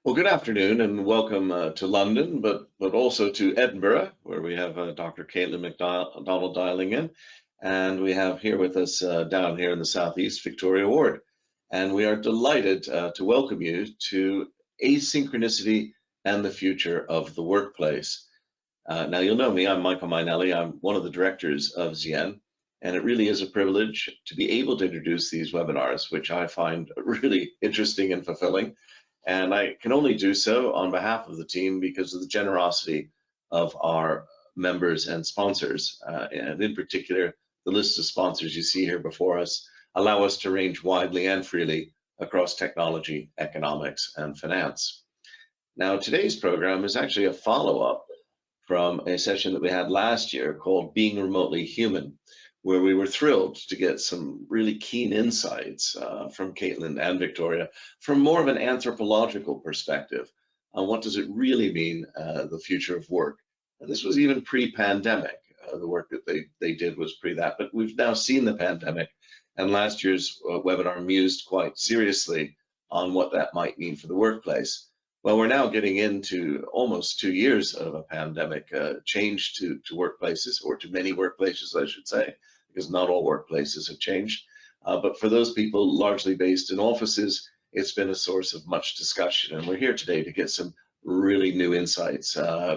Well, good afternoon and welcome to London, but also to Edinburgh, where we have Dr. Caitlin McDonald dialing in. And we have here with us down here in the Southeast, Victoria Ward. And we are delighted to welcome you to Asynchronicity and the Future of the Workplace. Now, you'll know me, I'm Michael Mainelli. I'm one of the directors of Zien, and it really is a privilege to be able to introduce these webinars, which I find really interesting and fulfilling. And I can only do so on behalf of the team because of the generosity of our members and sponsors. And in particular, the list of sponsors you see here before us allow us to range widely and freely across technology, economics, and finance. Now, today's program is actually a follow-up from a session that we had last year called Being Remotely Human, where we were thrilled to get some really keen insights from Caitlin and Victoria from more of an anthropological perspective on what does it really mean, the future of work. And this was even pre-pandemic. The work that they did was pre that, but we've now seen the pandemic, and last year's webinar mused quite seriously on what that might mean for the workplace. Well, we're now getting into almost 2 years of a pandemic change to workplaces, or to many workplaces, I should say, because not all workplaces have changed. But for those people largely based in offices, it's been a source of much discussion. And we're here today to get some really new insights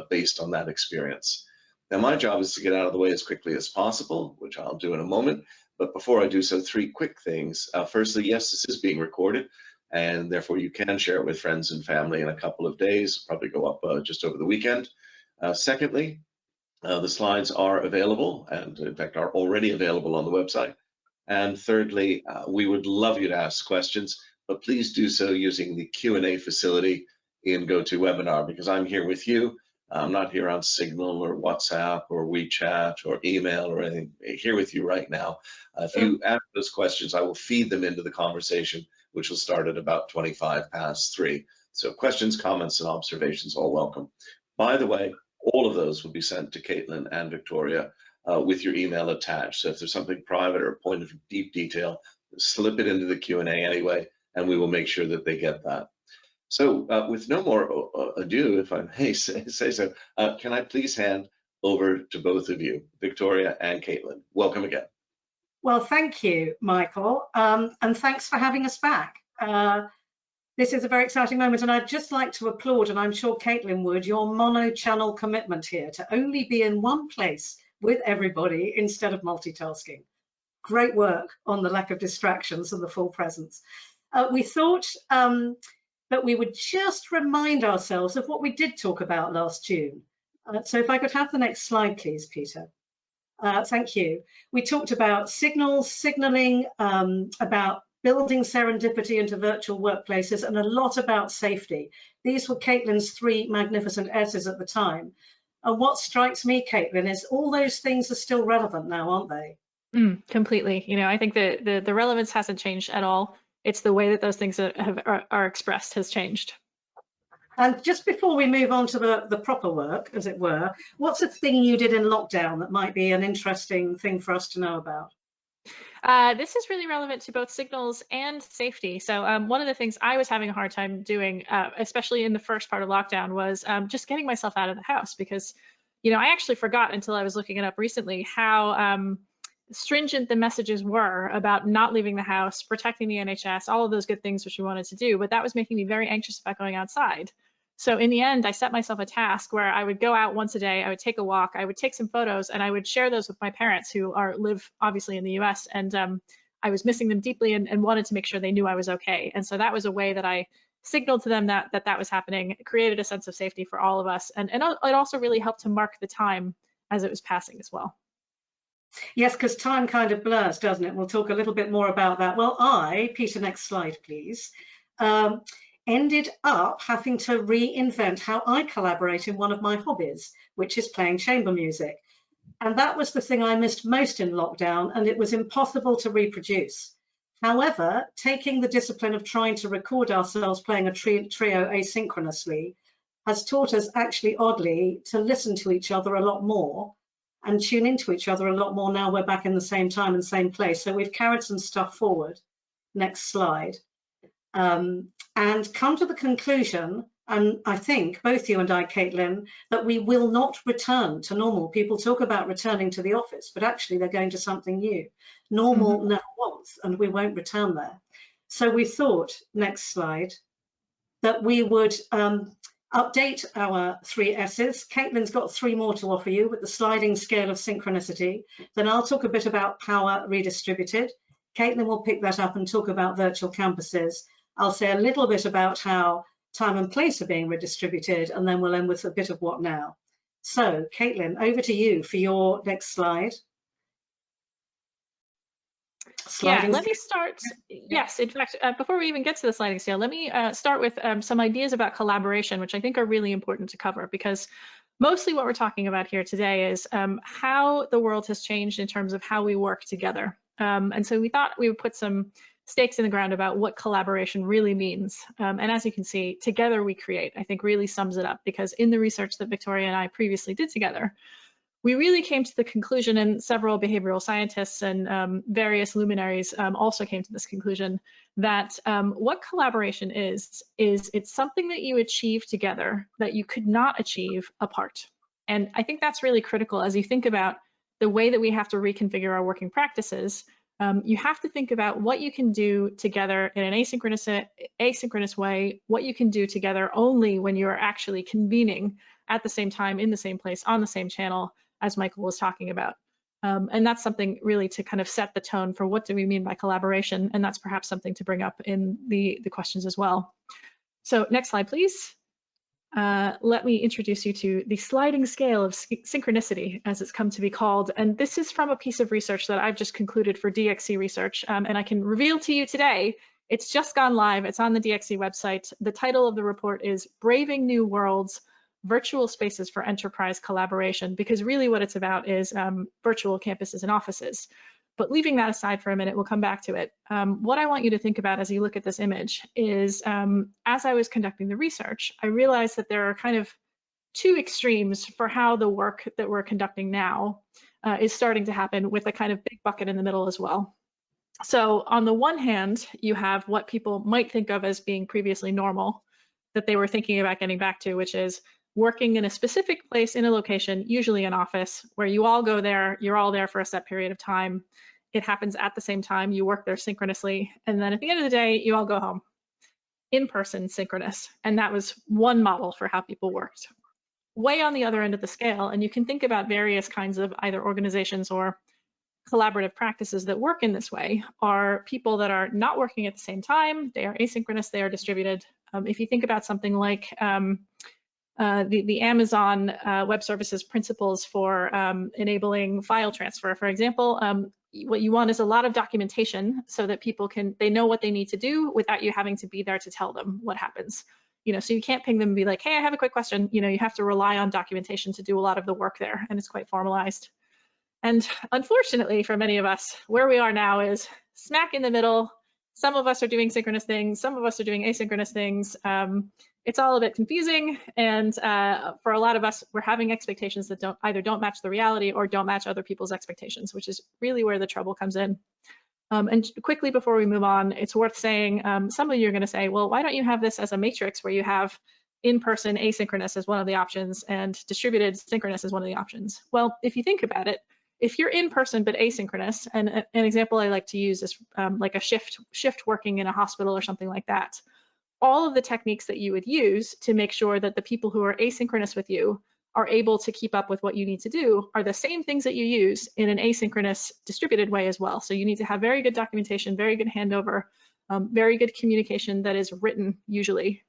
based on that experience. Now, my job is to get out of the way as quickly as possible, which I'll do in a moment. But before I do so, 3 quick things. Firstly, yes, this is being recorded, and therefore you can share it with friends and family in a couple of days, probably go up just over the weekend. Secondly, the slides are available, and in fact are already available on the website. And thirdly, we would love you to ask questions, but please do so using the Q&A facility in GoToWebinar, because I'm here with you. I'm not here on Signal or WhatsApp or WeChat or email or anything. I'm here with you right now. If you ask those questions, I will feed them into the conversation, which will start at about 3:25. So questions, comments, and observations, all welcome. By the way, all of those will be sent to Caitlin and Victoria with your email attached. So if there's something private or a point of deep detail, slip it into the Q&A anyway, and we will make sure that they get that. So with no more ado, if I may say so, can I please hand over to both of you, Victoria and Caitlin. Welcome again. Well, thank you, Michael, and thanks for having us back. This is a very exciting moment, and I'd just like to applaud, and I'm sure Caitlin would, your mono-channel commitment here to only be in one place with everybody instead of multitasking. Great work on the lack of distractions and the full presence. We thought that we would just remind ourselves of what we did talk about last June. So if I could have the next slide, please, Peter. Thank you. We talked about signaling, about building serendipity into virtual workplaces, and a lot about safety. These were Caitlin's 3 magnificent S's at the time. And what strikes me, Caitlin, is all those things are still relevant now, aren't they? Completely. You know, I think the relevance hasn't changed at all. It's the way that those things are expressed has changed. And just before we move on to the proper work, as it were, what's a thing you did in lockdown that might be an interesting thing for us to know about? This is really relevant to both signals and safety. So one of the things I was having a hard time doing, especially in the first part of lockdown, was just getting myself out of the house, because, you know, I actually forgot until I was looking it up recently how stringent the messages were about not leaving the house, protecting the NHS, all of those good things which we wanted to do, but that was making me very anxious about going outside. So in the end, I set myself a task where I would go out once a day, I would take a walk, I would take some photos, and I would share those with my parents who live obviously in the US, and I was missing them deeply and wanted to make sure they knew I was okay. And so that was a way that I signaled to them that was happening. It created a sense of safety for all of us, and it also really helped to mark the time as it was passing as well. Yes, because time kind of blurs, doesn't it? We'll talk a little bit more about that. Well, Peter, next slide, please, ended up having to reinvent how I collaborate in one of my hobbies, which is playing chamber music. And that was the thing I missed most in lockdown, and it was impossible to reproduce. However, taking the discipline of trying to record ourselves playing a trio asynchronously has taught us, actually oddly, to listen to each other a lot more and tune into each other a lot more now we're back in the same time and same place. So we've carried some stuff forward. Next slide. And come to the conclusion and I think both you and I, Caitlin, that we will not return to normal. People talk about returning to the office, but actually they're going to something new. Normal never was, and we won't return there. So we thought, next slide, that we would update our 3 S's. Caitlin's got 3 more to offer you with the sliding scale of synchronicity. Then I'll talk a bit about power redistributed. Caitlin will pick that up and talk about virtual campuses. I'll say a little bit about how time and place are being redistributed, and then we'll end with a bit of what now. So, Caitlin, over to you for your next slide. Sliding let me start. Yes, in fact, before we even get to the sliding scale, let me start with some ideas about collaboration, which I think are really important to cover, because mostly what we're talking about here today is how the world has changed in terms of how we work together. And so we thought we would put some stakes in the ground about what collaboration really means. And as you can see, together we create, I think really sums it up, because in the research that Victoria and I previously did together, we really came to the conclusion, and several behavioral scientists and various luminaries also came to this conclusion, that what collaboration is it's something that you achieve together that you could not achieve apart. And I think that's really critical as you think about the way that we have to reconfigure our working practices. You have to think about what you can do together in an asynchronous way, what you can do together only when you're actually convening at the same time, in the same place, on the same channel, as Michael was talking about. And that's something really to kind of set the tone for what do we mean by collaboration, and that's perhaps something to bring up in the questions as well. So next slide, please. Let me introduce you to the sliding scale of synchronicity, as it's come to be called. And this is from a piece of research that I've just concluded for DXC research. And I can reveal to you today, it's just gone live. It's on the DXC website. The title of the report is Braving New Worlds, Virtual Spaces for Enterprise Collaboration, because really what it's about is virtual campuses and offices. But leaving that aside for a minute, we'll come back to it. What I want you to think about as you look at this image is, as I was conducting the research, I realized that there are kind of 2 extremes for how the work that we're conducting now is starting to happen, with a kind of big bucket in the middle as well. So on the one hand, you have what people might think of as being previously normal, that they were thinking about getting back to, which is working in a specific place in a location, usually an office, where you all go there, you're all there for a set period of time. It happens at the same time, you work there synchronously, and then at the end of the day, you all go home. In-person synchronous, and that was one model for how people worked. Way on the other end of the scale, and you can think about various kinds of either organizations or collaborative practices that work in this way, are people that are not working at the same time, they are asynchronous, they are distributed. If you think about something like the Amazon Web Services principles for enabling file transfer, for example, what you want is a lot of documentation so that people they know what they need to do without you having to be there to tell them what happens. So you can't ping them and be like, hey, I have a quick question. You have to rely on documentation to do a lot of the work there, and it's quite formalized. And unfortunately for many of us, where we are now is smack in the middle. Some of us are doing synchronous things, some of us are doing asynchronous things. It's all a bit confusing, and for a lot of us, we're having expectations that either don't match the reality or don't match other people's expectations, which is really where the trouble comes in. And quickly before we move on, it's worth saying, some of you are going to say, well, why don't you have this as a matrix where you have in-person asynchronous as one of the options and distributed synchronous as one of the options? Well, if you think about it, if you're in person but asynchronous, and an example I like to use is like a shift working in a hospital or something like that, all of the techniques that you would use to make sure that the people who are asynchronous with you are able to keep up with what you need to do are the same things that you use in an asynchronous distributed way as well. So you need to have very good documentation, very good handover, very good communication that is written usually,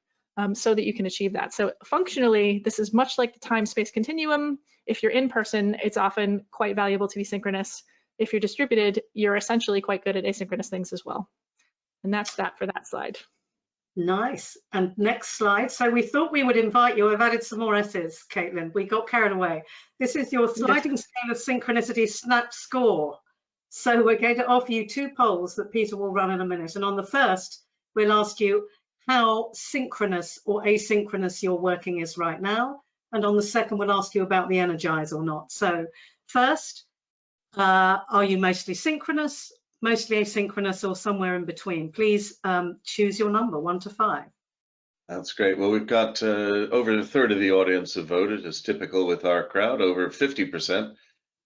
so that you can achieve that. So functionally, this is much like the time-space continuum. If you're in person, it's often quite valuable to be synchronous. If you're distributed, you're essentially quite good at asynchronous things as well. And that's that for that slide. Nice. And next slide. So we thought we would invite you. I've added some more S's, Caitlin. We got carried away. This is your sliding scale of synchronicity snap score. So we're going to offer you 2 polls that Peter will run in a minute. And on the first, we'll ask you how synchronous or asynchronous your working is right now. And on the second, we'll ask you about the energize or not. So first, are you mostly synchronous, mostly asynchronous, or somewhere in between? Please choose your number, 1 to 5. That's great. Well, we've got over a third of the audience have voted, as typical with our crowd, over 50%,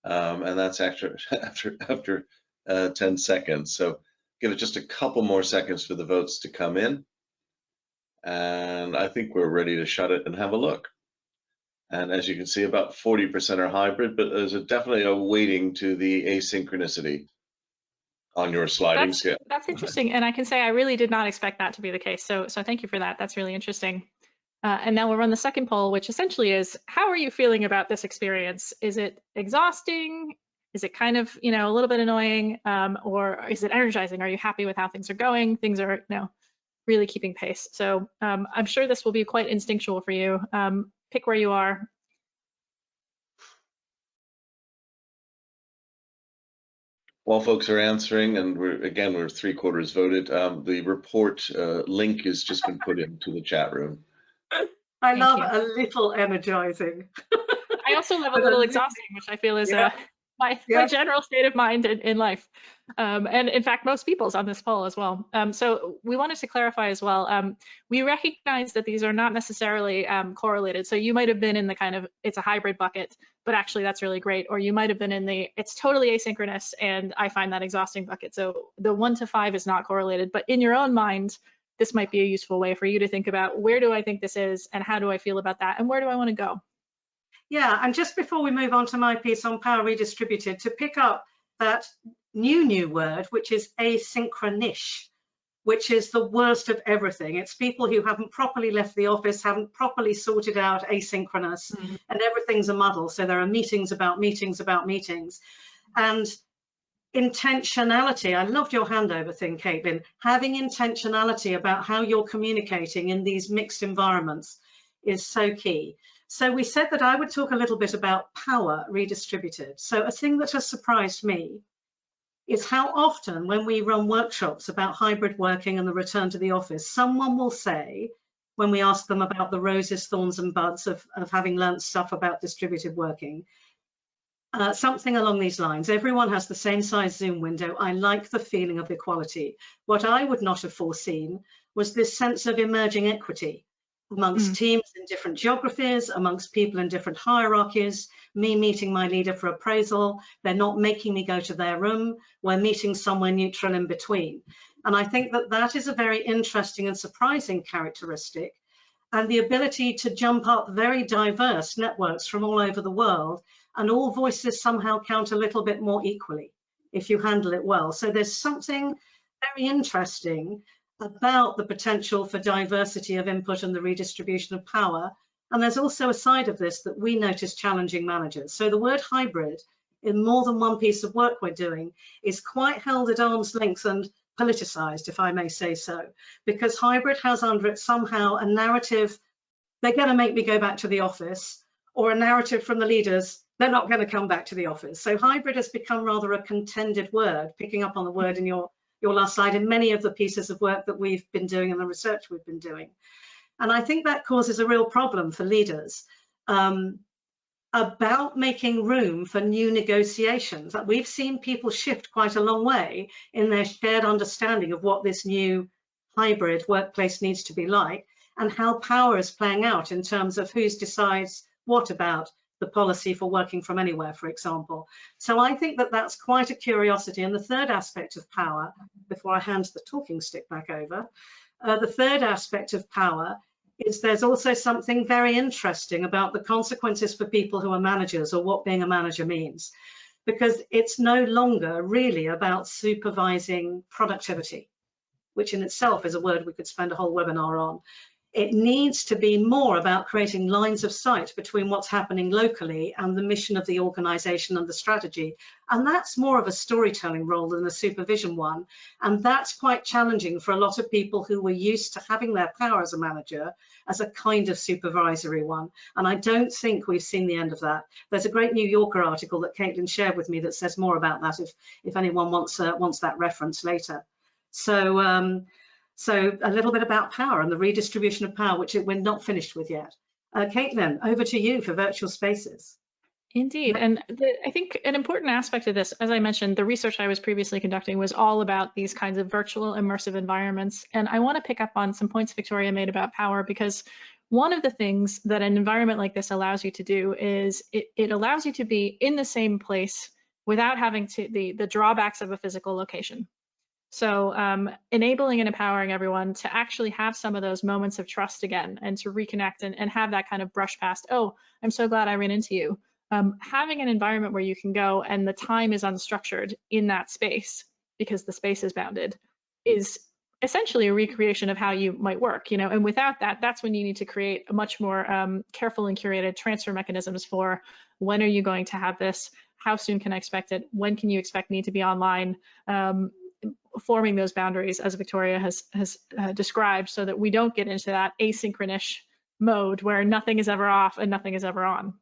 and that's after 10 seconds. So give it just a couple more seconds for the votes to come in, and I think we're ready to shut it and have a look. And as you can see, about 40% are hybrid, but there's definitely a weighting to the asynchronicity on your sliding scale. That's interesting, and I can say I really did not expect that to be the case. So thank you for that. That's really interesting. And now we'll run the second poll, which essentially is, how are you feeling about this experience? Is it exhausting? Is it kind of, a little bit annoying? Or is it energizing? Are you happy with how things are going? Things are, really keeping pace. So I'm sure this will be quite instinctual for you. Pick where you are. While folks are answering, and we're 3/4 voted, the report link has just been put into the chat room. I love a little energizing. I also love a little exhausting, which I feel is my general state of mind in life. And in fact, most people's on this poll as well. So we wanted to clarify as well, we recognize that these are not necessarily correlated. So you might have been in the kind of, it's a hybrid bucket, but actually that's really great. Or you might have been in the, it's totally asynchronous and I find that exhausting bucket. So the 1 to 5 is not correlated, but in your own mind, this might be a useful way for you to think about, where do I think this is and how do I feel about that and where do I want to go? Yeah, and just before we move on to my piece on power redistributed, to pick up that new word, which is asynchronish, which is the worst of everything. It's people who haven't properly left the office, haven't properly sorted out asynchronous, and everything's a muddle. So there are meetings about meetings about meetings. And intentionality, I loved your handover thing, Caitlin, having intentionality about how you're communicating in these mixed environments is so key. So we said that I would talk a little bit about power redistributed. So a thing that has surprised me is how often when we run workshops about hybrid working and the return to the office, someone will say, when we ask them about the roses, thorns and buds of having learned stuff about distributed working, something along these lines. Everyone has the same size Zoom window. I like the feeling of equality. What I would not have foreseen was this sense of emerging equity amongst teams in different geographies, amongst people in different hierarchies, me meeting my leader for appraisal, they're not making me go to their room, we're meeting somewhere neutral in between. And I think that that is a very interesting and surprising characteristic, and the ability to jump up very diverse networks from all over the world, and all voices somehow count a little bit more equally if you handle it well. So there's something very interesting about the potential for diversity of input and the redistribution of power. And there's also a side of this that we notice challenging managers. So the word hybrid in more than one piece of work we're doing is quite held at arm's length and politicized, if I may say so, because hybrid has under it somehow a narrative, they're going to make me go back to the office, or a narrative from the leaders, they're not going to come back to the office. So hybrid has become rather a contended word, picking up on the word in your last slide, in many of the pieces of work that we've been doing and the research we've been doing. And I think that causes a real problem for leaders about making room for new negotiations. We've seen people shift quite a long way in their shared understanding of what this new hybrid workplace needs to be like and how power is playing out in terms of who decides what about the policy for working from anywhere, for example. So I think that that's quite a curiosity. And the third aspect of power, before I hand the talking stick back over, the third aspect of power is there's also something very interesting about the consequences for people who are managers, or what being a manager means, because it's no longer really about supervising productivity, which in itself is a word we could spend a whole webinar on. It needs to be more about creating lines of sight between what's happening locally and the mission of the organization and the strategy. And that's more of a storytelling role than a supervision one. And that's quite challenging for a lot of people who were used to having their power as a manager as a kind of supervisory one. And I don't think we've seen the end of that. There's a great New Yorker article that Caitlin shared with me that says more about that if anyone wants that reference later. So a little bit about power and the redistribution of power, which we're not finished with yet. Caitlin, over to you for virtual spaces. Indeed. And I think an important aspect of this, as I mentioned, the research I was previously conducting was all about these kinds of virtual immersive environments. And I want to pick up on some points Victoria made about power, because one of the things that an environment like this allows you to do is it allows you to be in the same place without having to the drawbacks of a physical location. So enabling and empowering everyone to actually have some of those moments of trust again, and to reconnect and have that kind of brush past, oh, I'm so glad I ran into you. Having an environment where you can go and the time is unstructured in that space because the space is bounded is essentially a recreation of how you might work, you know. And without that, that's when you need to create a much more careful and curated transfer mechanisms for when are you going to have this, how soon can I expect it, when can you expect me to be online, forming those boundaries as Victoria has described, so that we don't get into that asynchronous mode where nothing is ever off and nothing is ever on.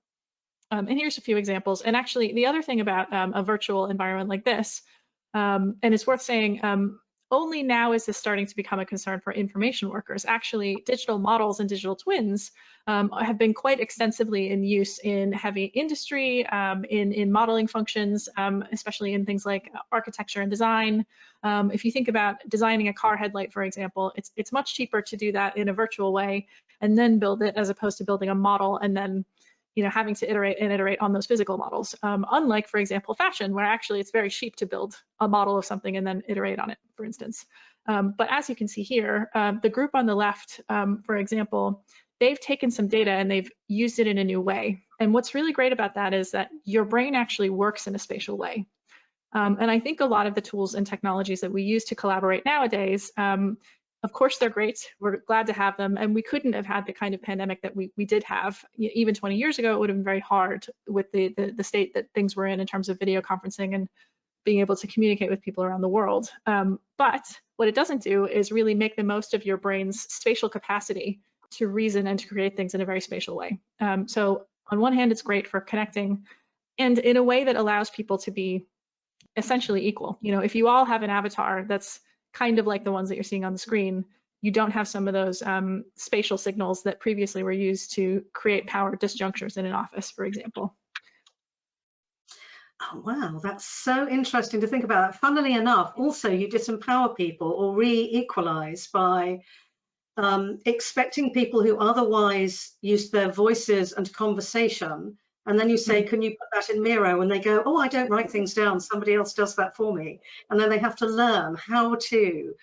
And here's a few examples. And actually, the other thing about a virtual environment like this, and it's worth saying, only now is this starting to become a concern for information workers. Actually, digital models and digital twins have been quite extensively in use in heavy industry, in modeling functions, especially in things like architecture and design. If you think about designing a car headlight, for example, it's much cheaper to do that in a virtual way and then build it, as opposed to building a model and then, you know, having to iterate on those physical models. Unlike, for example, fashion, where actually it's very cheap to build a model of something and then iterate on it, for instance. But as you can see here, the group on the left, for example, they've taken some data and they've used it in a new way. And what's really great about that is that your brain actually works in a spatial way. And I think a lot of the tools and technologies that we use to collaborate nowadays, of course, they're great. We're glad to have them. And we couldn't have had the kind of pandemic that we did have. Even 20 years ago, it would have been very hard with the state that things were in terms of video conferencing and being able to communicate with people around the world. But what it doesn't do is really make the most of your brain's spatial capacity to reason and to create things in a very spatial way. So on one hand, it's great for connecting, and in a way that allows people to be essentially equal. You know, if you all have an avatar that's kind of like the ones that you're seeing on the screen, you don't have some of those spatial signals that previously were used to create power disjunctures in an office, for example. Oh, wow, that's so interesting to think about. Funnily enough, also you disempower people or re-equalize by expecting people who otherwise use their voices and conversation, and then you say, can you put that in Miro? And they go, oh, I don't write things down, somebody else does that for me. And then they have to learn how to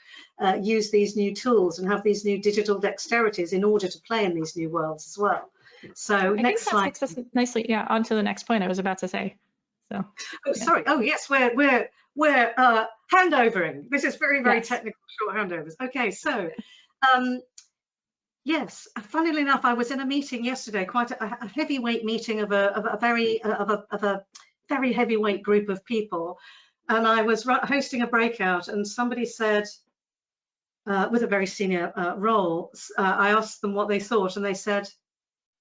use these new tools and have these new digital dexterities in order to play in these new worlds as well. So next slide. I think that takes us nicely, yeah, on to the next point I was about to say. So, oh, yeah. Sorry. Oh, yes, we're handovering. This is very, very technical, short handovers. Okay, so yes, funnily enough, I was in a meeting yesterday, quite a heavyweight meeting of a very heavyweight group of people, and I was hosting a breakout, and somebody said, with a very senior role, I asked them what they thought, and they said,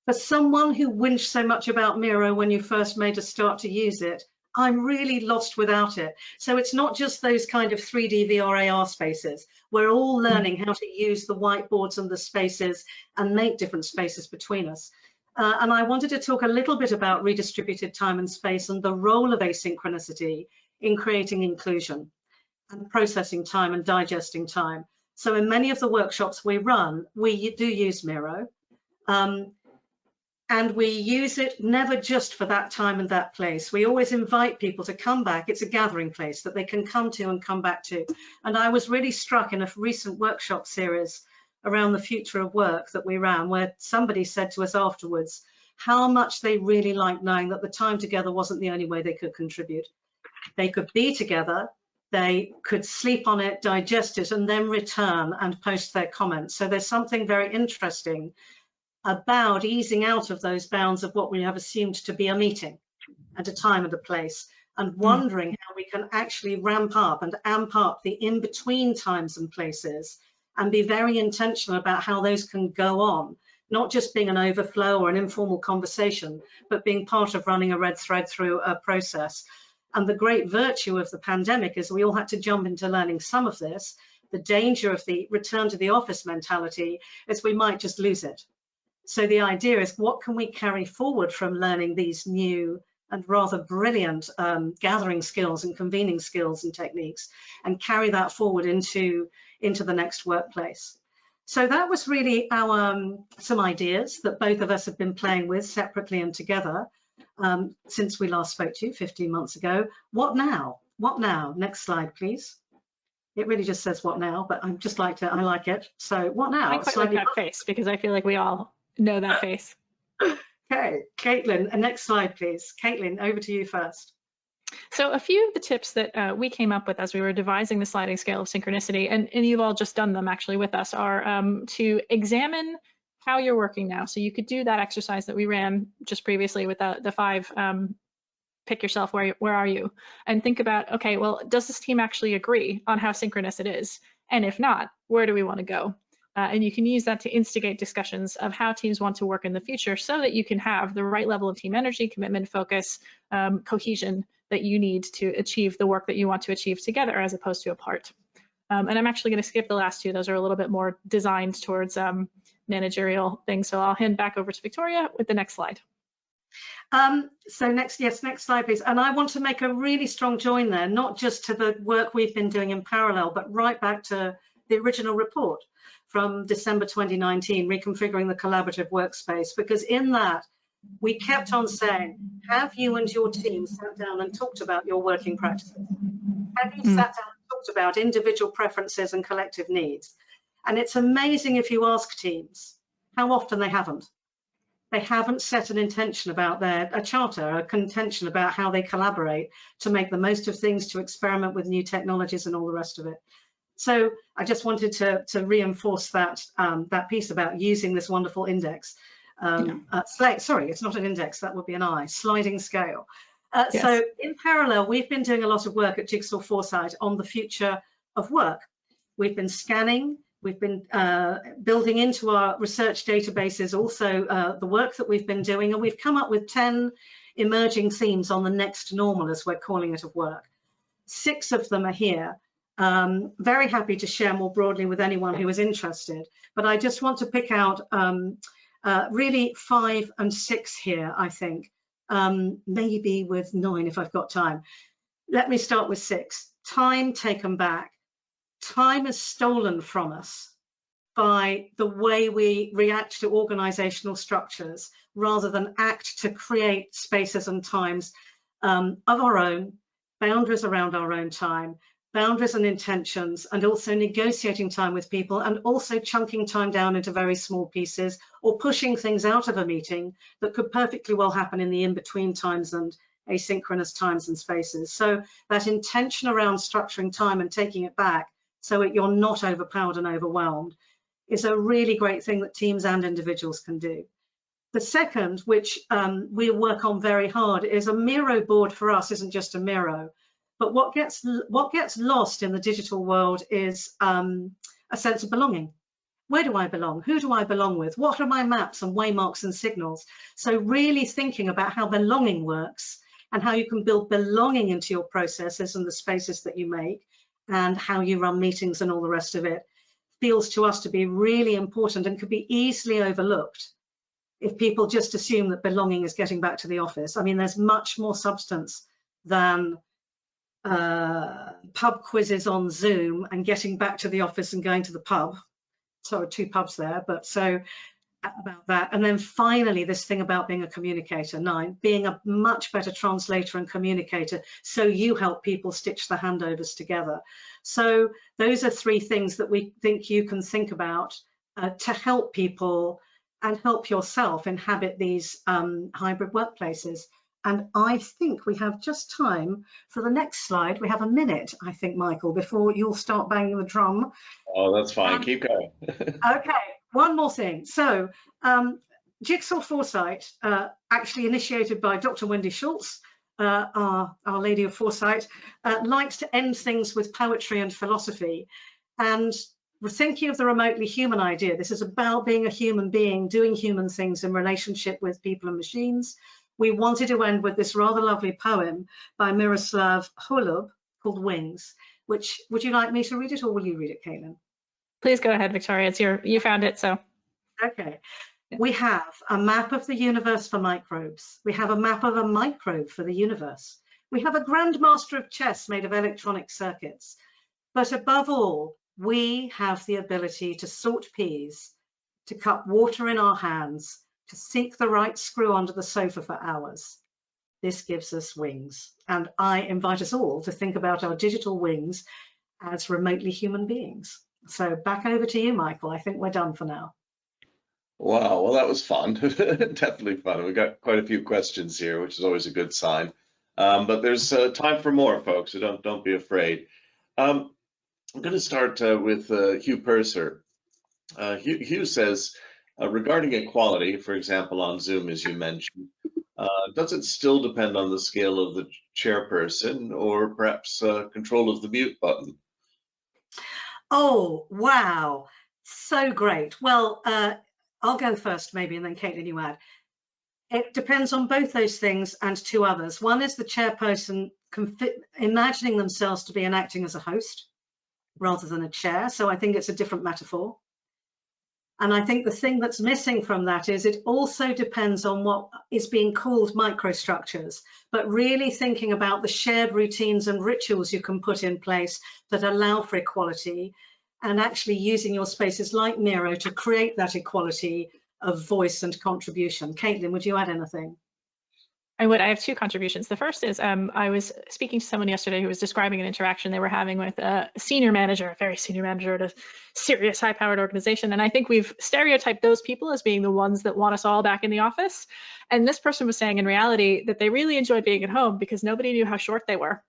for someone who whinged so much about Miro when you first made a start to use it, I'm really lost without it. So it's not just those kind of 3D VR AR spaces. We're all learning how to use the whiteboards and the spaces and make different spaces between us. And I wanted to talk a little bit about redistributed time and space and the role of asynchronicity in creating inclusion and processing time and digesting time. So in many of the workshops we run, we do use Miro. And we use it never just for that time and that place. We always invite people to come back. It's a gathering place that they can come to and come back to. And I was really struck in a recent workshop series around the future of work that we ran, where somebody said to us afterwards how much they really liked knowing that the time together wasn't the only way they could contribute. They could be together, they could sleep on it, digest it, and then return and post their comments. So there's something very interesting about easing out of those bounds of what we have assumed to be a meeting at a time and a place, and wondering how we can actually ramp up and amp up the in-between times and places and be very intentional about how those can go on, not just being an overflow or an informal conversation, but being part of running a red thread through a process. And the great virtue of the pandemic is we all had to jump into learning some of this. The danger of the return to the office mentality is we might just lose it. So the idea is, what can we carry forward from learning these new and rather brilliant gathering skills and convening skills and techniques, and carry that forward into the next workplace. So that was really our some ideas that both of us have been playing with separately and together since we last spoke to you 15 months ago. What now? What now? Next slide, please. It really just says what now, but I like it. So what now? I quite like that face, because I feel like we all know that face. Okay, Caitlin, next slide, please. Caitlin, over to you first. So a few of the tips that we came up with as we were devising the sliding scale of synchronicity, and you've all just done them actually with us, are to examine how you're working now. So you could do that exercise that we ran just previously with the 5 pick yourself, where are you, and think about, okay, well, does this team actually agree on how synchronous it is? And if not, where do we want to go? And you can use that to instigate discussions of how teams want to work in the future, so that you can have the right level of team energy, commitment, focus, cohesion that you need to achieve the work that you want to achieve together as opposed to apart. And I'm actually going to skip the last 2. Those are a little bit more designed towards managerial things. So I'll hand back over to Victoria with the next slide. So next slide, please. And I want to make a really strong join there, not just to the work we've been doing in parallel, but right back to the original report from December 2019, reconfiguring the collaborative workspace, because in that we kept on saying, have you and your team sat down and talked about your working practices? Have you sat down and talked about individual preferences and collective needs? And it's amazing if you ask teams how often they haven't. They haven't set an intention about a charter, a contention about how they collaborate to make the most of things, to experiment with new technologies and all the rest of it. So I just wanted to reinforce that that piece about using this wonderful index. Sorry, it's not an index, that would be an I, sliding scale. Yes. So in parallel, we've been doing a lot of work at Jigsaw Foresight on the future of work. We've been scanning, we've been building into our research databases also the work that we've been doing, and we've come up with 10 emerging themes on the next normal, as we're calling it, of work. 6 of them are here. Very happy to share more broadly with anyone who is interested, but I just want to pick out really 5 and 6 here, I think, maybe with 9 if I've got time. Let me start with 6. Time taken back. Time is stolen from us by the way we react to organizational structures rather than act to create spaces and times of our own, boundaries around our own time, boundaries and intentions, and also negotiating time with people, and also chunking time down into very small pieces, or pushing things out of a meeting that could perfectly well happen in the in-between times and asynchronous times and spaces. So that intention around structuring time and taking it back so that you're not overpowered and overwhelmed is a really great thing that teams and individuals can do. The second, which we work on very hard, is a Miro board. For us isn't just a Miro, but what gets lost in the digital world is a sense of belonging. Where do I belong? Who do I belong with? What are my maps and waymarks and signals? So really thinking about how belonging works and how you can build belonging into your processes and the spaces that you make, and how you run meetings and all the rest of it, feels to us to be really important and could be easily overlooked if people just assume that belonging is getting back to the office. I mean, there's much more substance than pub quizzes on Zoom and getting back to the office and going to the pub. So 2 pubs there, but so about that. And then finally, this thing about being a communicator, 9, being a much better translator and communicator, so you help people stitch the handovers together. So those are 3 things that we think you can think about to help people and help yourself inhabit these hybrid workplaces. And I think we have just time for the next slide. We have a minute, I think, Michael, before you'll start banging the drum. Oh, that's fine. Keep going. Okay, one more thing. So Jigsaw Foresight, actually initiated by Dr. Wendy Schultz, our Lady of Foresight, likes to end things with poetry and philosophy. And we're thinking of the remotely human idea. This is about being a human being, doing human things in relationship with people and machines. We wanted to end with this rather lovely poem by Miroslav Holub called Wings, which, would you like me to read it, or will you read it, Caitlin? Please go ahead, Victoria. It's you found it, so. Okay. We have a map of the universe for microbes. We have a map of a microbe for the universe. We have a grandmaster of chess made of electronic circuits. But above all, we have the ability to sort peas, to cup water in our hands, to seek the right screw under the sofa for hours. This gives us wings. And I invite us all to think about our digital wings as remotely human beings. So back over to you, Michael. I think we're done for now. Wow, well, that was fun. Definitely fun. We got quite a few questions here, which is always a good sign. But there's time for more, folks, so don't be afraid. I'm going to start with Hugh Purser. Hugh says, regarding equality, for example, on Zoom, as you mentioned, does it still depend on the scale of the chairperson or perhaps control of the mute button? Oh, wow. So great. Well, I'll go first maybe, and then Caitlin, you add. It depends on both those things and two others. One is the chairperson imagining themselves to be enacting as a host rather than a chair. So I think it's a different metaphor. And I think the thing that's missing from that is it also depends on what is being called microstructures, but really thinking about the shared routines and rituals you can put in place that allow for equality, and actually using your spaces like Miro to create that equality of voice and contribution. Caitlin, would you add anything? I would. I have two contributions. The first is I was speaking to someone yesterday who was describing an interaction they were having with a senior manager, a very senior manager at a serious high-powered organization. And I think we've stereotyped those people as being the ones that want us all back in the office. And this person was saying in reality that they really enjoyed being at home because nobody knew how short they were.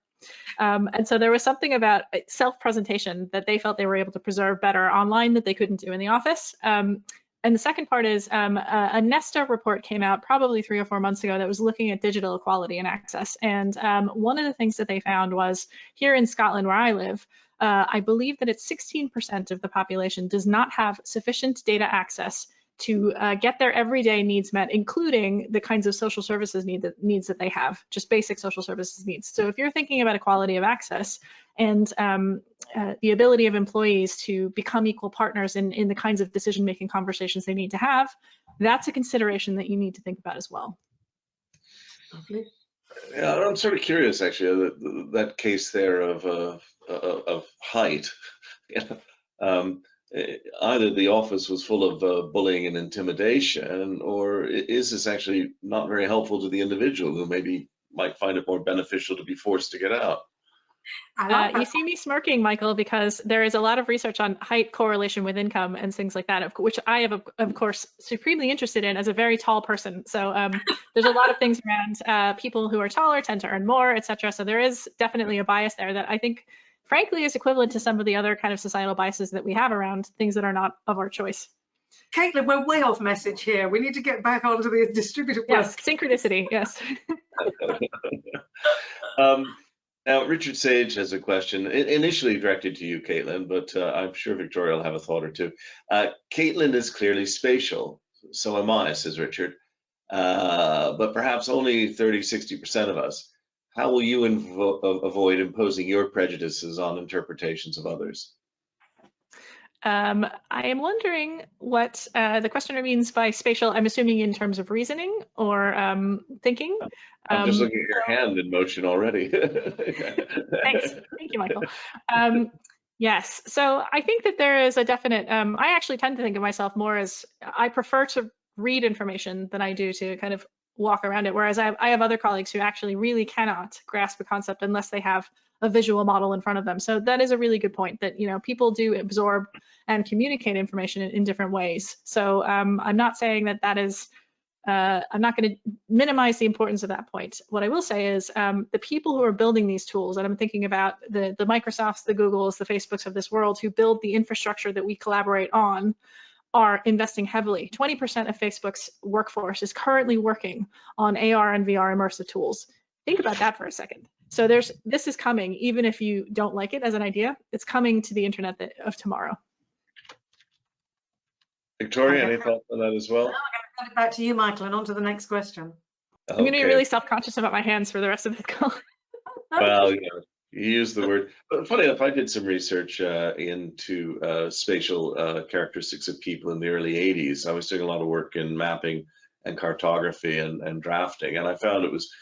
And so there was something about self-presentation that they felt they were able to preserve better online that they couldn't do in the office. And the second part is a Nesta report came out probably 3 or 4 months ago that was looking at digital equality and access. And one of the things that they found was here in Scotland, where I live, I believe that it's 16% of the population does not have sufficient data access to get their everyday needs met, including the kinds of social services needs that they have, just basic social services needs. So if you're thinking about equality of access and the ability of employees to become equal partners in the kinds of decision-making conversations they need to have, that's a consideration that you need to think about as well. Lovely. Yeah, I'm sort of curious, actually, that case there of height. Either the office was full of bullying and intimidation, or is this actually not very helpful to the individual who maybe might find it more beneficial to be forced to get out? You see me smirking, Michael, because there is a lot of research on height correlation with income and things like that, which I am, of course, supremely interested in as a very tall person. So there's a lot of things around people who are taller tend to earn more, etc. So there is definitely a bias there that I think, frankly, is equivalent to some of the other kind of societal biases that we have around things that are not of our choice. Caitlin, we're way off message here. We need to get back onto the distributed work. Yes, synchronicity, yes. Now, Richard Sage has a question, initially directed to you, Caitlin, but I'm sure Victoria will have a thought or two. Caitlin is clearly spatial, so am I, says Richard, but perhaps only 30–60% of us. How will you avoid imposing your prejudices on interpretations of others? I am wondering what the questioner means by spatial. I'm assuming in terms of reasoning or thinking. I'm just looking at your hand in motion already. Thanks. Thank you, Michael. Yes, so I think that there is a definite, I actually tend to think of myself more as, I prefer to read information than I do to kind of walk around it, whereas I have other colleagues who actually really cannot grasp a concept unless they have a visual model in front of them. So that is a really good point that, you know, people do absorb and communicate information in different ways. So I'm not saying that that is, I'm not going to minimize the importance of that point. What I will say is the people who are building these tools, and I'm thinking about the Microsofts, the Googles, the Facebooks of this world who build the infrastructure that we collaborate on, are investing heavily. 20% of Facebook's workforce is currently working on AR and VR immersive tools. Think about that for a second. So this is coming, even if you don't like it as an idea, it's coming to the internet of tomorrow. Victoria, any thoughts on that as well? No, I'm going to hand it back to you, Michael, and on to the next question. I'm going to be really self-conscious about my hands for the rest of the call. Well, you know, You use the word. But funny enough, I did some research into spatial characteristics of people in the early 80s. I was doing a lot of work in mapping and cartography and drafting, and I found it was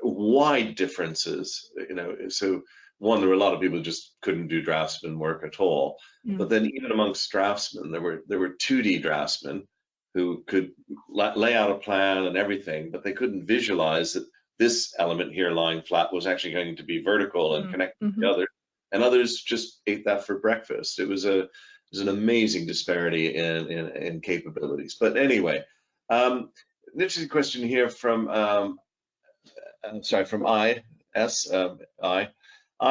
wide differences. So one, there were a lot of people who just couldn't do draftsman work at all. But then even amongst draftsmen, there were 2D draftsmen who could lay out a plan and everything, but they couldn't visualize that this element here lying flat was actually going to be vertical and connect to the other, and others just ate that for breakfast. It was an amazing disparity in capabilities. But anyway, an interesting question here from from I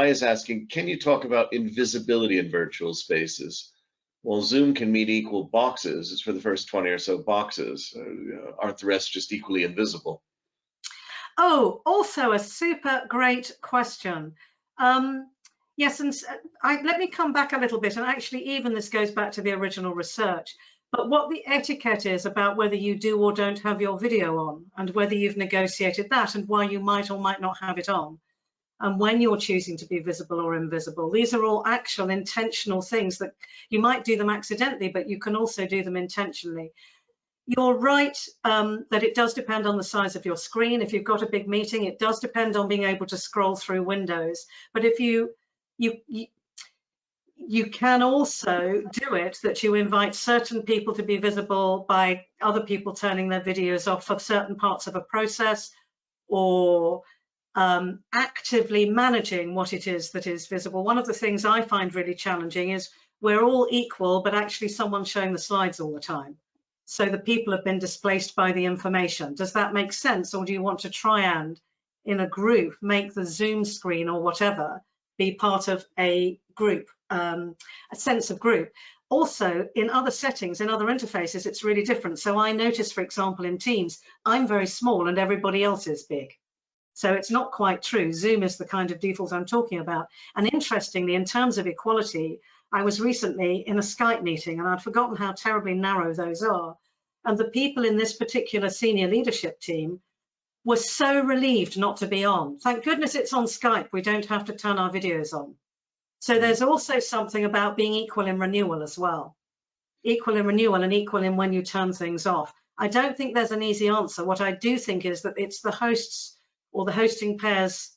is asking, can you talk about invisibility in virtual spaces? Well, Zoom can meet equal boxes. It's for the first 20 or so boxes. Aren't the rest just equally invisible? Oh, also a super great question. Yes, and let me come back a little bit, and actually even this goes back to the original research, but what the etiquette is about whether you do or don't have your video on, and whether you've negotiated that, and why you might or might not have it on, and when you're choosing to be visible or invisible. These are all actual intentional things that you might do them accidentally, but you can also do them intentionally. You're right that it does depend on the size of your screen. If you've got a big meeting, it does depend on being able to scroll through windows. But if you can also do it that you invite certain people to be visible by other people turning their videos off for certain parts of a process, or actively managing what it is that is visible. One of the things I find really challenging is we're all equal, but actually someone's showing the slides all the time. So the people have been displaced by the information. Does that make sense? Or do you want to try and, in a group, make the Zoom screen or whatever be part of a group, a sense of group? Also, in other settings, in other interfaces, it's really different. So I notice, for example, in Teams, I'm very small and everybody else is big. So it's not quite true. Zoom is the kind of default I'm talking about. And interestingly, in terms of equality, I was recently in a Skype meeting, and I'd forgotten how terribly narrow those are. And the people in this particular senior leadership team were so relieved not to be on. Thank goodness it's on Skype. We don't have to turn our videos on. So there's also something about being equal in renewal as well. Equal in renewal and equal in when you turn things off. I don't think there's an easy answer. What I do think is that it's the hosts or the hosting pair's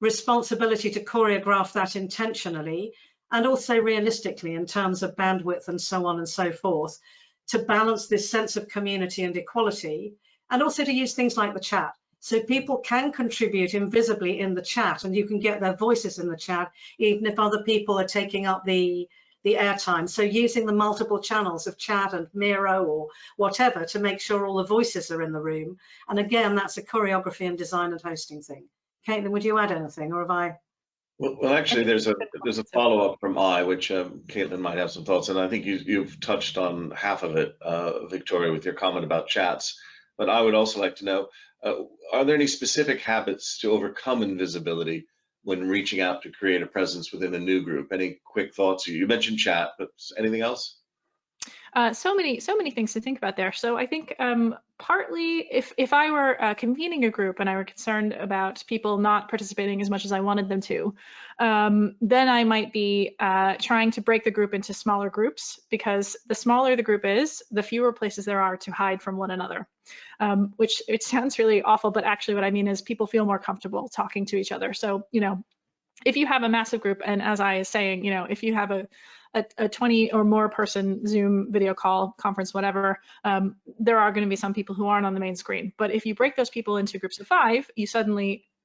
responsibility to choreograph that intentionally, and also realistically in terms of bandwidth and so on and so forth, to balance this sense of community and equality, and also to use things like the chat. So people can contribute invisibly in the chat, and you can get their voices in the chat, even if other people are taking up the airtime. So using the multiple channels of chat and Miro or whatever to make sure all the voices are in the room. And again, that's a choreography and design and hosting thing. Caitlin, would you add anything, or have I? Well, actually, there's a follow-up from which Caitlin might have some thoughts, and I think you've touched on half of it, Victoria, with your comment about chats. But I would also like to know, are there any specific habits to overcome invisibility when reaching out to create a presence within a new group? Any quick thoughts? You mentioned chat, but anything else? So many things to think about there. So I think partly if I were convening a group and I were concerned about people not participating as much as I wanted them to, then I might be trying to break the group into smaller groups, because the smaller the group is, the fewer places there are to hide from one another, which it sounds really awful, but actually what I mean is people feel more comfortable talking to each other. So, if you have a massive group, and as I is saying, if you have a 20 or more person Zoom video call, conference, whatever, there are going to be some people who aren't on the main screen. But if you break those people into groups of 5,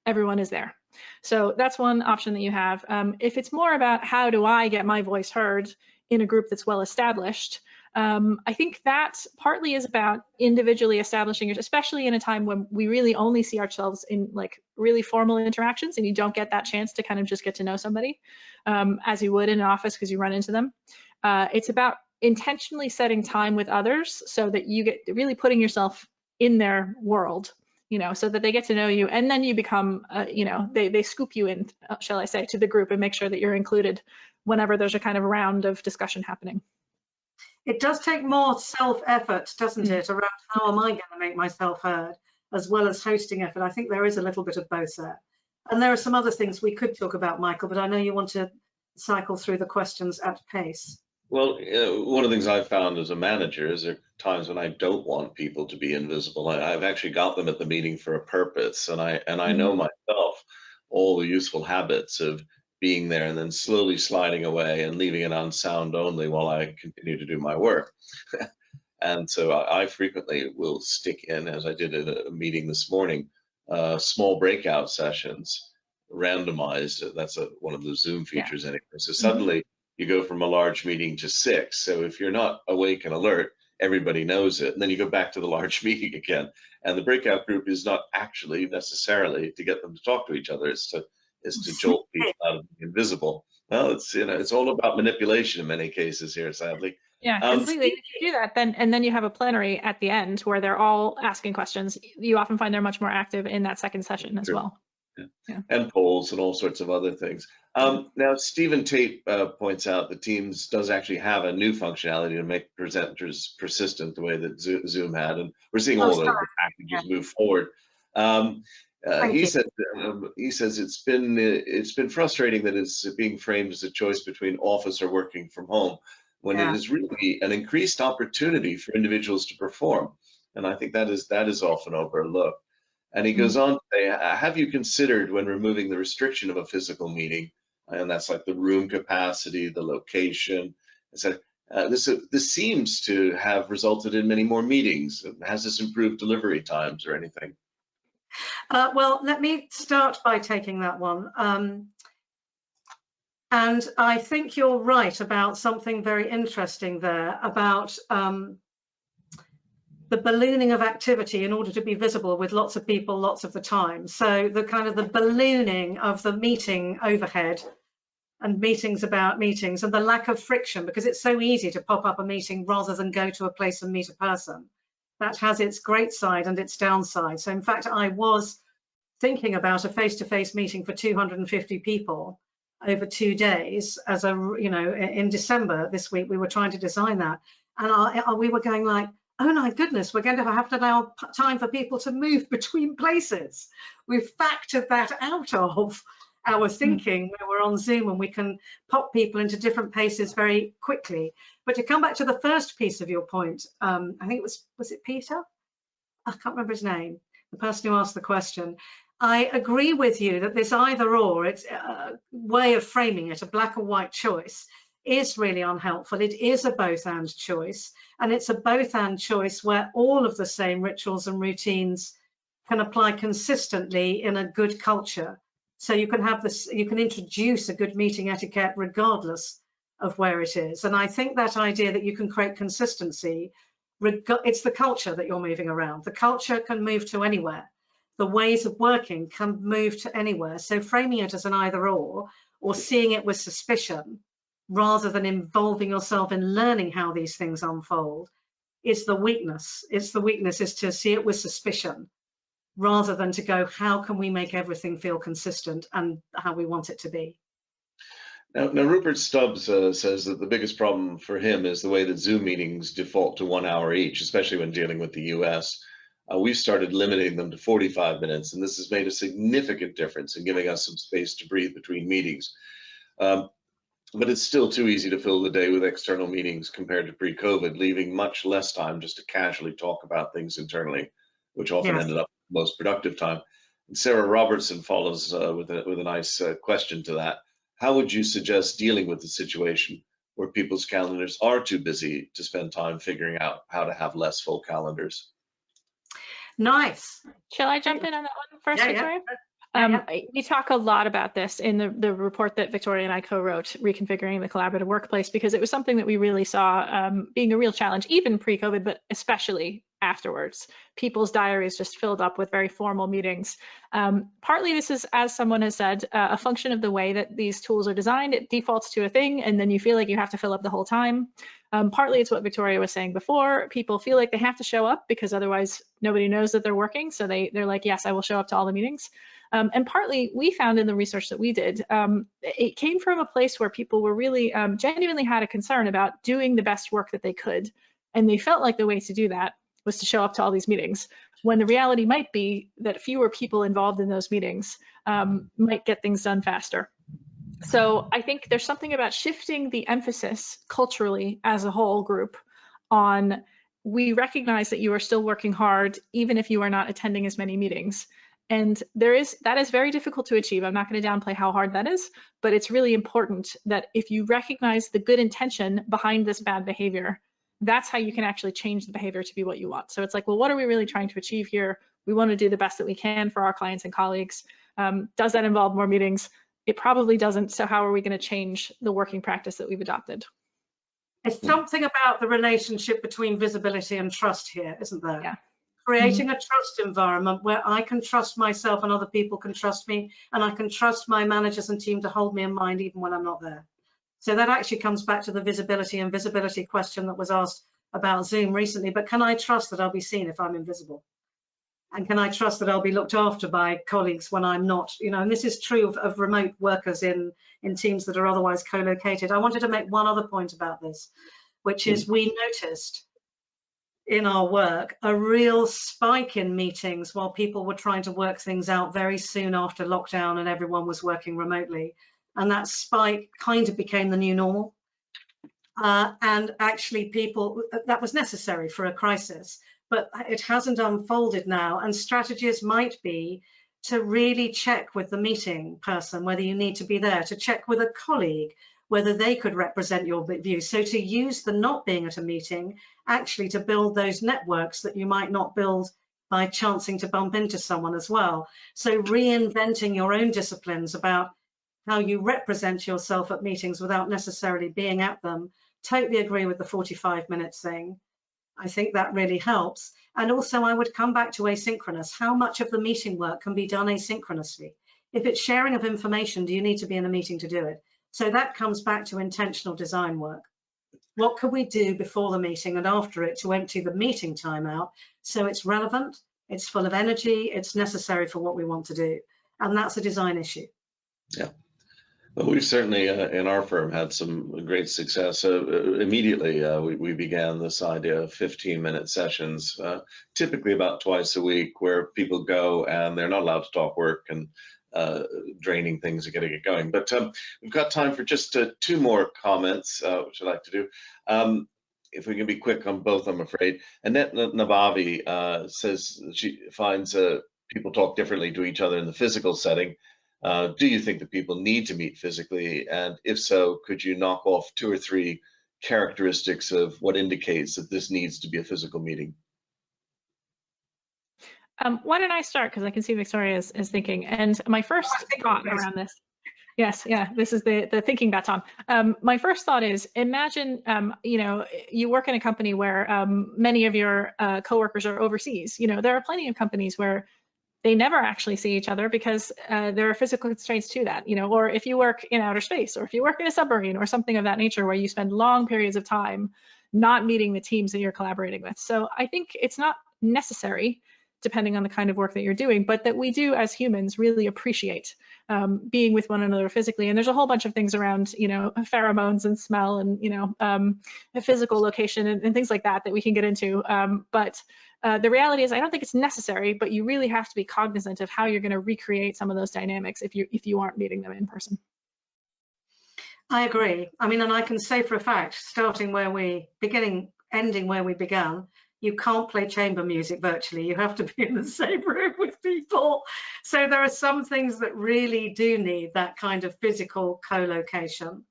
everyone is there. So that's one option that you have. If it's more about how do I get my voice heard in a group that's well established, I think that partly is about individually establishing it, especially in a time when we really only see ourselves in like really formal interactions, and you don't get that chance to kind of just get to know somebody as you would in an office because you run into them. It's about intentionally setting time with others so that you get really putting yourself in their world, so that they get to know you, and then you become, they scoop you in, shall I say, to the group and make sure that you're included whenever there's a kind of round of discussion happening. It does take more self-effort, doesn't it, around how am I going to make myself heard, as well as hosting effort. I think there is a little bit of both there. And there are some other things we could talk about, Michael, but I know you want to cycle through the questions at pace. Well, one of the things I've found as a manager is there are times when I don't want people to be invisible. I've actually got them at the meeting for a purpose, and I know myself all the useful habits of being there and then slowly sliding away and leaving it on sound only while I continue to do my work. And so I frequently will stick in, as I did at a meeting this morning, small breakout sessions, randomized. That's one of the Zoom features anyway. So suddenly you go from a large meeting to 6. So if you're not awake and alert, everybody knows it. And then you go back to the large meeting again. And the breakout group is not actually necessarily to get them to talk to each other. It's to jolt people out of being invisible. Well, it's all about manipulation in many cases here, sadly. Yeah, completely. If you do that, then you have a plenary at the end where they're all asking questions. You often find they're much more active in that second session as well. Yeah. And polls and all sorts of other things. Now, Stephen Tate points out that Teams does actually have a new functionality to make presenters persistent the way that Zoom had, and we're seeing all the packages move forward. He says it's been frustrating that it's being framed as a choice between office or working from home, when it is really an increased opportunity for individuals to perform, and I think that is often overlooked. And he goes on to say, have you considered, when removing the restriction of a physical meeting, and that's like the room capacity, the location, etc., this seems to have resulted in many more meetings. Has this improved delivery times or anything? Well, let me start by taking that one. And I think you're right about something very interesting there about the ballooning of activity in order to be visible with lots of people lots of the time. So the kind of the ballooning of the meeting overhead and meetings about meetings, and the lack of friction, because it's so easy to pop up a meeting rather than go to a place and meet a person. That has its great side and its downside. So in fact, I was thinking about a face-to-face meeting for 250 people over 2 days as in December this week. We were trying to design that, and we were going like, oh my goodness, we're going to have to allow time for people to move between places. We've factored that out of our thinking when we're on Zoom, and we can pop people into different places very quickly. But to come back to the first piece of your point, I think it was it Peter? I can't remember his name, the person who asked the question. I agree with you that this either or, it's a way of framing it, a black or white choice, is really unhelpful. It is a both and choice, and it's a both and choice where all of the same rituals and routines can apply consistently in a good culture. So you can have this, you can introduce a good meeting etiquette regardless of where it is. And I think that idea that you can create consistency, it's the culture that you're moving around. The culture can move to anywhere. The ways of working can move to anywhere. So framing it as an either or seeing it with suspicion, rather than involving yourself in learning how these things unfold, is the weakness. It's the weakness is to see it with suspicion, rather than to go, how can we make everything feel consistent and how we want it to be? Now Rupert Stubbs says that the biggest problem for him is the way that Zoom meetings default to 1 hour each, especially when dealing with the US. We've started limiting them to 45 minutes, and this has made a significant difference in giving us some space to breathe between meetings. But it's still too easy to fill the day with external meetings compared to pre-COVID, leaving much less time just to casually talk about things internally, which often ended up the most productive time. And Sarah Robertson follows with a nice question to that. How would you suggest dealing with the situation where people's calendars are too busy to spend time figuring out how to have less full calendars? Nice. Shall I jump in on that one first, Victoria? We talk a lot about this in the report that Victoria and I co-wrote, Reconfiguring the Collaborative Workplace, because it was something that we really saw being a real challenge, even pre-COVID, but especially afterwards. People's diaries just filled up with very formal meetings. Partly this is, as someone has said, a function of the way that these tools are designed. It defaults to a thing, and then you feel like you have to fill up the whole time. Partly it's what Victoria was saying before. People feel like they have to show up because otherwise nobody knows that they're working. So they're like, yes, I will show up to all the meetings. And partly we found in the research that we did, it came from a place where people were really genuinely had a concern about doing the best work that they could. And they felt like the way to do that was to show up to all these meetings, when the reality might be that fewer people involved in those meetings might get things done faster. So I think there's something about shifting the emphasis culturally as a whole group on, we recognize that you are still working hard even if you are not attending as many meetings. And that is very difficult to achieve. I'm not going to downplay how hard that is, but it's really important that if you recognize the good intention behind this bad behavior, that's how you can actually change the behavior to be what you want. So it's like, well, what are we really trying to achieve here? We want to do the best that we can for our clients and colleagues. Does that involve more meetings? It probably doesn't. So how are we going to change the working practice that we've adopted? There's something about the relationship between visibility and trust here, isn't there? Yeah. Creating a trust environment where I can trust myself and other people can trust me, and I can trust my managers and team to hold me in mind even when I'm not there. So that actually comes back to the visibility and visibility question that was asked about Zoom recently. But can I trust that I'll be seen if I'm invisible? And can I trust that I'll be looked after by colleagues when I'm not? You know, and this is true of remote workers in teams that are otherwise co-located. I wanted to make one other point about this, which is we noticed in our work a real spike in meetings while people were trying to work things out very soon after lockdown and everyone was working remotely. And that spike kind of became the new normal. And actually that was necessary for a crisis, but it hasn't unfolded now. And strategies might be to really check with the meeting person whether you need to be there, to check with a colleague whether they could represent your view. So to use the not being at a meeting actually to build those networks that you might not build by chancing to bump into someone as well. So reinventing your own disciplines about how you represent yourself at meetings without necessarily being at them. Totally agree with the 45 minutes thing. I think that really helps. And also I would come back to asynchronous. How much of the meeting work can be done asynchronously? If it's sharing of information, do you need to be in a meeting to do it? So that comes back to intentional design work. What can we do before the meeting and after it to empty the meeting time out so it's relevant, it's full of energy, it's necessary for what we want to do? And that's a design issue. Yeah. Well, we've certainly in our firm had some great success. Immediately, we began this idea of 15-minute sessions, typically about twice a week, where people go and they're not allowed to talk work and draining things are getting it going. But we've got time for just 2 more comments, which I'd like to do. If we can be quick on both, I'm afraid. Annette Navavi says she finds people talk differently to each other in the physical setting. Do you think that people need to meet physically? And if so, could you knock off 2 or 3 characteristics of what indicates that this needs to be a physical meeting? Why don't I start, because I can see Victoria is thinking. And my first thought around this, yes, yeah, this is the thinking that's on. My first thought is, imagine, you work in a company where many of your coworkers are overseas. There are plenty of companies where they never actually see each other because there are physical constraints to that, or if you work in outer space, or if you work in a submarine or something of that nature where you spend long periods of time not meeting the teams that you're collaborating with. So I think it's not necessary, depending on the kind of work that you're doing, but that we do as humans really appreciate being with one another physically. And there's a whole bunch of things around, pheromones and smell and, physical location and things like that we can get into. But the reality is I don't think it's necessary, but you really have to be cognizant of how you're going to recreate some of those dynamics if you aren't meeting them in person. I agree. I mean, and I can say for a fact, ending where we began, you can't play chamber music virtually. You have to be in the same room with people. So there are some things that really do need that kind of physical co-location.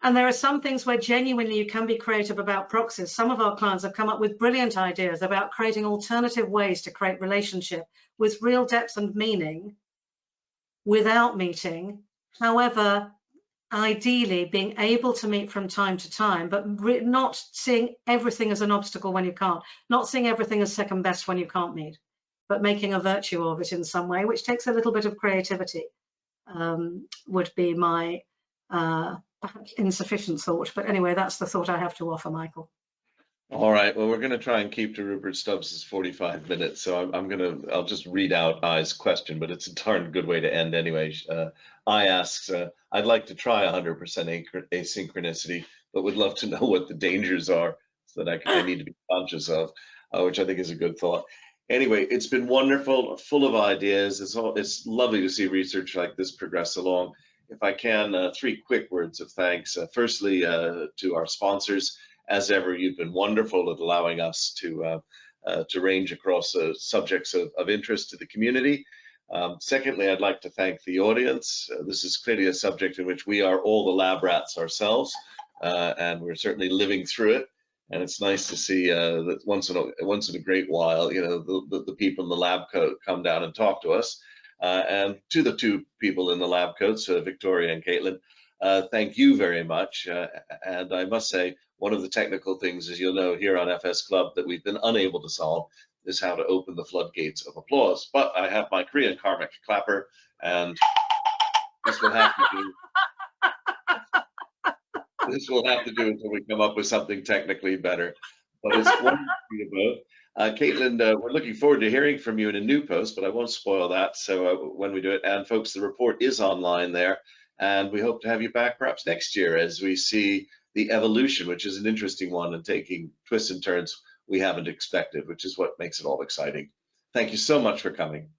And there are some things where genuinely you can be creative about proxies. Some of our clients have come up with brilliant ideas about creating alternative ways to create relationship with real depth and meaning without meeting. However, ideally being able to meet from time to time, but not seeing everything as an obstacle when you can't, not seeing everything as second best when you can't meet, but making a virtue of it in some way, which takes a little bit of creativity, would be my perhaps insufficient thought. But anyway, that's the thought I have to offer, Michael. All right, well, we're going to try and keep to Rupert Stubbs's 45 minutes, so I'll just read out I's question, but it's a darn good way to end anyway. I asks, I'd like to try 100% asynchronicity, but would love to know what the dangers are so that I need to be conscious of. which I think is a good thought. Anyway, it's been wonderful, full of ideas. It's lovely to see research like this progress along. If I can, 3 quick words of thanks. Firstly, to our sponsors. As ever, you've been wonderful at allowing us to range across subjects of interest to the community. Secondly, I'd like to thank the audience. This is clearly a subject in which we are all the lab rats ourselves, and we're certainly living through it. And it's nice to see that once in a great while, you know, the people in the lab coat come down and talk to us. And to the 2 people in the lab coats, Victoria and Caitlin, thank you very much. And I must say, one of the technical things, as you'll know, here on FS Club that we've been unable to solve is how to open the floodgates of applause. But I have my Korean karmic clapper, and this will have to do. This will have to do until we come up with something technically better. But it's wonderful to be about. Caitlin, we're looking forward to hearing from you in a new post, but I won't spoil that. So when we do it, and folks, the report is online there, and we hope to have you back perhaps next year as we see the evolution, which is an interesting one and taking twists and turns we haven't expected, which is what makes it all exciting. Thank you so much for coming.